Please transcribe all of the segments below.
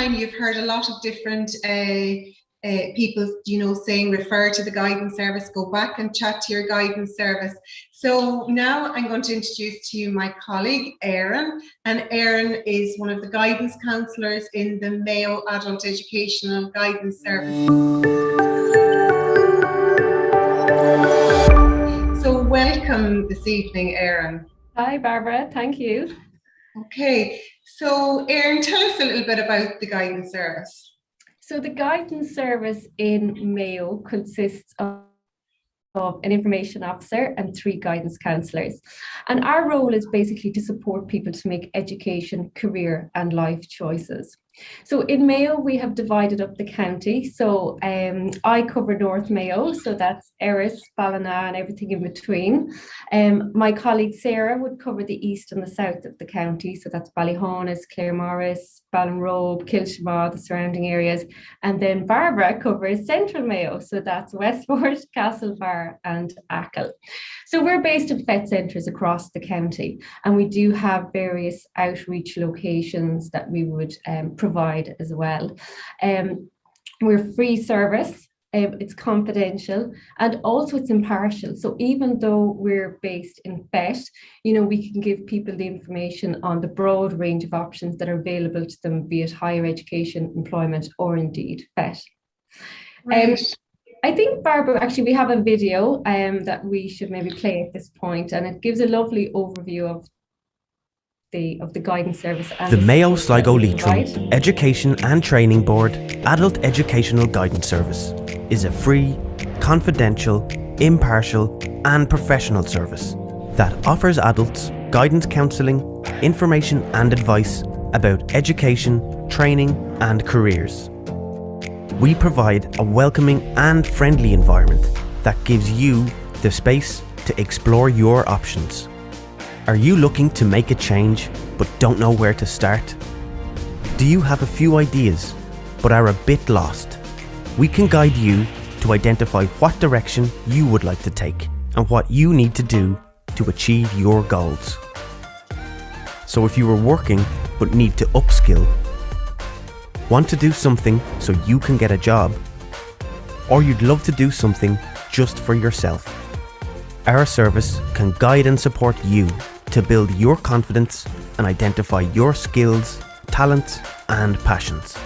time you've heard a lot of different people, saying refer to the guidance service, go back and chat to your guidance service. So now I'm going to introduce to you my colleague, Erin, and Erin is one of the guidance counsellors in the Mayo Adult Educational Guidance Service. So welcome this evening, Erin. Hi, Barbara. Thank you. Okay, so Erin, tell us a little bit about the guidance service. So the guidance service in Mayo consists of an information officer and 3 guidance counsellors. And our role is basically to support people to make education, career and life choices. So in Mayo, we have divided up the county. So I cover North Mayo, so that's Erris, Ballina and everything in between. My colleague Sarah would cover the east and the south of the county. So that's Ballyhaunis, Claremorris, Ballinrobe, Kilshaw, the surrounding areas. And then Barbara covers Central Mayo. So that's Westport, Castlebar and Achill. So we're based at vet centres across the county, and we do have various outreach locations that we would provide as well. We're free service, it's confidential, and also it's impartial. So even though we're based in vet, we can give people the information on the broad range of options that are available to them, be it higher education, employment, or indeed vet. Right. I think, Barbara, actually we have a video that we should maybe play at this point, and it gives a lovely overview of the guidance service. And the Mayo Sligo Leitrim Education and Training Board Adult Educational Guidance Service is a free, confidential, impartial and professional service that offers adults guidance counselling, information and advice about education, training and careers. We provide a welcoming and friendly environment that gives you the space to explore your options. Are you looking to make a change but don't know where to start? Do you have a few ideas but are a bit lost? We can guide you to identify what direction you would like to take and what you need to do to achieve your goals. So if you are working but need to upskill, want to do something so you can get a job, or you'd love to do something just for yourself, our service can guide and support you to build your confidence and identify your skills, talents and passions.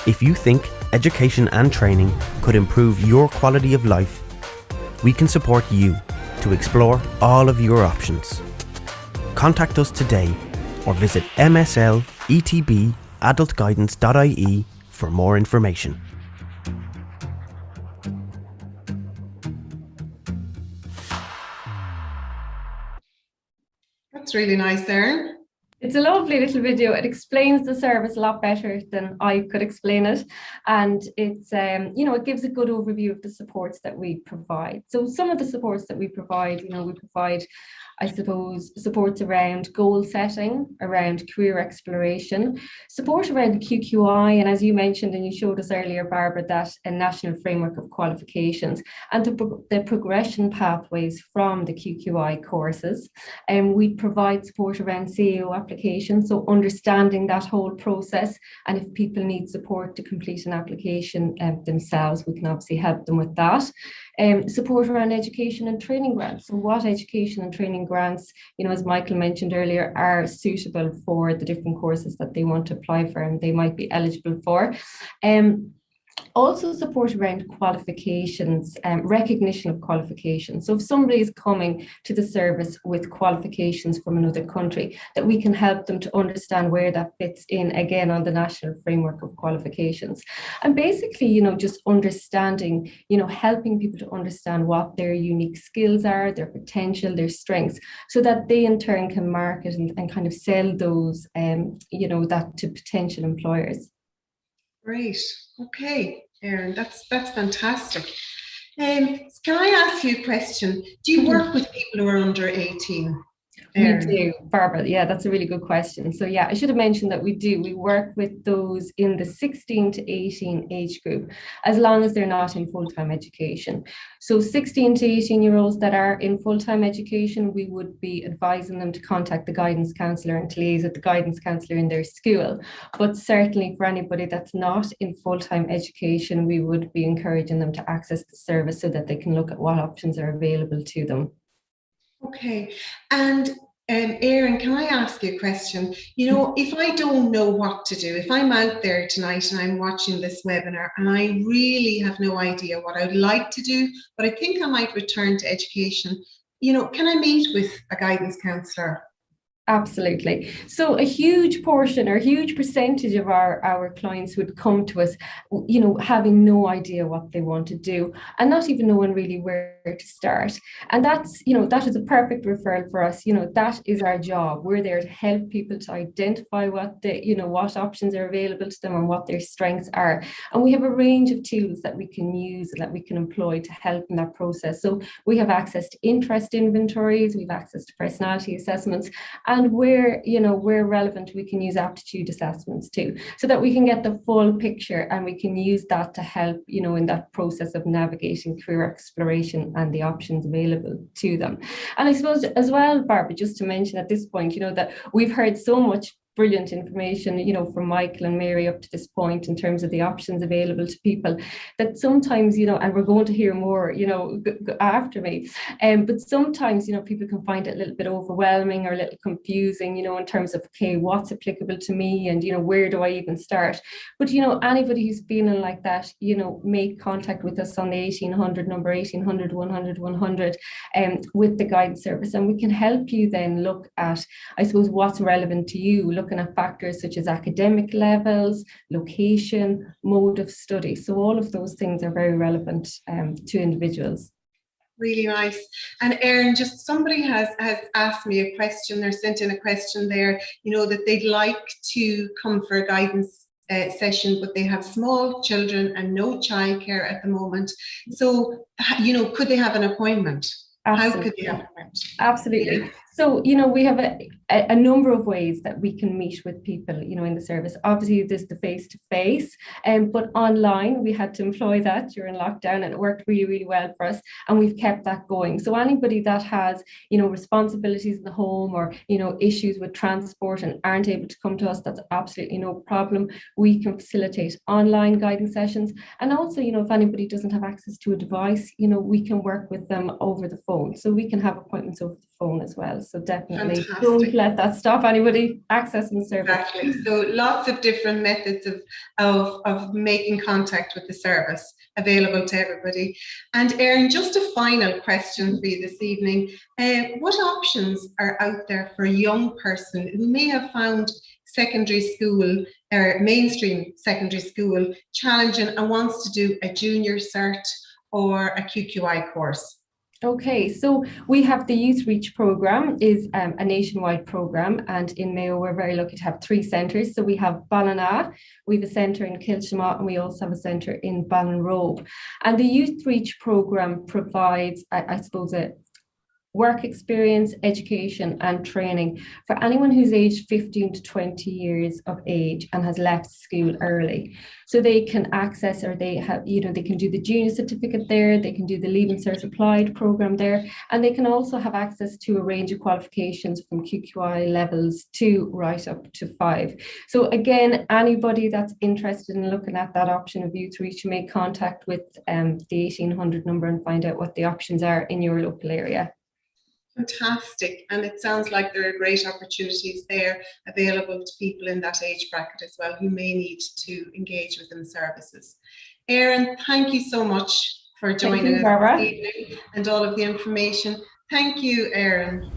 If you think education and training could improve your quality of life, we can support you to explore all of your options. Contact us today or visit MSLETB adultguidance.ie for more information. That's really nice, Erin. It's a lovely little video. It explains the service a lot better than I could explain it, and it's it gives a good overview of the supports that we provide. So some of the supports that we provide, we provide, I suppose, supports around goal setting, around career exploration, support around the QQI, and as you mentioned and you showed us earlier, Barbara, that a national framework of qualifications and the progression pathways from the QQI courses. And we provide support around CAO applications, so understanding that whole process, and if people need support to complete an application themselves, we can obviously help them with that. Support around education and training grants. So what education and training grants, as Michael mentioned earlier, are suitable for the different courses that they want to apply for and they might be eligible for. Also support around qualifications, recognition of qualifications. So if somebody is coming to the service with qualifications from another country, that we can help them to understand where that fits in, again, on the national framework of qualifications. And basically, just understanding, helping people to understand what their unique skills are, their potential, their strengths, so that they in turn can market and kind of sell those, that to potential employers. Great. Okay, Erin, that's fantastic. Can I ask you a question? Do you work with people who are under 18? Erin? We do, Barbara. Yeah, that's a really good question. So yeah, I should have mentioned that we work with those in the 16 to 18 age group, as long as they're not in full-time education. So 16 to 18-year-olds that are in full-time education, we would be advising them to contact the guidance counsellor and to liaise with the guidance counsellor in their school. But certainly for anybody that's not in full-time education, we would be encouraging them to access the service so that they can look at what options are available to them. Okay, and Erin, can I ask you a question? You know, if I don't know what to do, if I'm out there tonight and I'm watching this webinar and I really have no idea what I'd like to do, but I think I might return to education, you know, can I meet with a guidance counsellor? Absolutely. So a huge portion or a huge percentage of our clients would come to us, you know, having no idea what they want to do and not even knowing really where to start. And that's, you know, that is a perfect referral for us. You know, that is our job. We're there to help people to identify what what options are available to them and what their strengths are. And we have a range of tools that we can use and that we can employ to help in that process. So we have access to interest inventories, we have access to personality assessments, and where relevant, we can use aptitude assessments too, so that we can get the full picture and we can use that to help, you know, in that process of navigating career exploration and the options available to them. And I suppose as well, Barbara, just to mention at this point, you know, that we've heard so much brilliant information, you know, from Michael and Mary up to this point in terms of the options available to people, that sometimes, you know, and we're going to hear more, you know, after me, but sometimes, you know, people can find it a little bit overwhelming or a little confusing, you know, in terms of, okay, what's applicable to me and, you know, where do I even start? But, you know, anybody who's feeling like that, you know, make contact with us on the 1800 number, 1800 100 100, with the guidance service, and we can help you then look at, I suppose, what's relevant to you, looking at factors such as academic levels, location, mode of study. So all of those things are very relevant to individuals. Really nice. And Erin, just somebody has asked me a question or sent in a question there, you know, that they'd like to come for a guidance session, but they have small children and no childcare at the moment. So, you know, could they have an appointment? Absolutely. How could they have an appointment? Absolutely. Yeah. So, you know, we have a number of ways that we can meet with people, you know, in the service. Obviously, there's the face-to-face, but online, we had to employ that during lockdown, and it worked really, really well for us, and we've kept that going. So anybody that has, you know, responsibilities in the home or, you know, issues with transport and aren't able to come to us, that's absolutely no problem. We can facilitate online guidance sessions. And also, you know, if anybody doesn't have access to a device, you know, we can work with them over the phone. So we can have appointments over the phone as well. So definitely Fantastic. Don't let that stop anybody accessing the service. Exactly. So lots of different methods of making contact with the service available to everybody. And Erin, just a final question for you this evening. What options are out there for a young person who may have found secondary school or mainstream secondary school challenging and wants to do a junior cert or a QQI course? Okay, so we have the Youth Reach programme, is a nationwide programme, and in Mayo we're very lucky to have 3 centres. So we have Ballina, we have a centre in Kilshima, and we also have a centre in Ballinrobe. And the Youth Reach programme provides, I suppose, a work experience, education and training for anyone who's aged 15 to 20 years of age and has left school early. So they can access, or they have, you know, they can do the junior certificate there, they can do the Leaving Cert Applied programme there, and they can also have access to a range of qualifications from QQI levels 2 right up to 5. So again, anybody that's interested in looking at that option of Youth Reach, make contact with the 1800 number and find out what the options are in your local area. Fantastic. And it sounds like there are great opportunities there available to people in that age bracket as well who may need to engage within services. Erin, thank you so much for joining us this evening and all of the information. Thank you, Erin.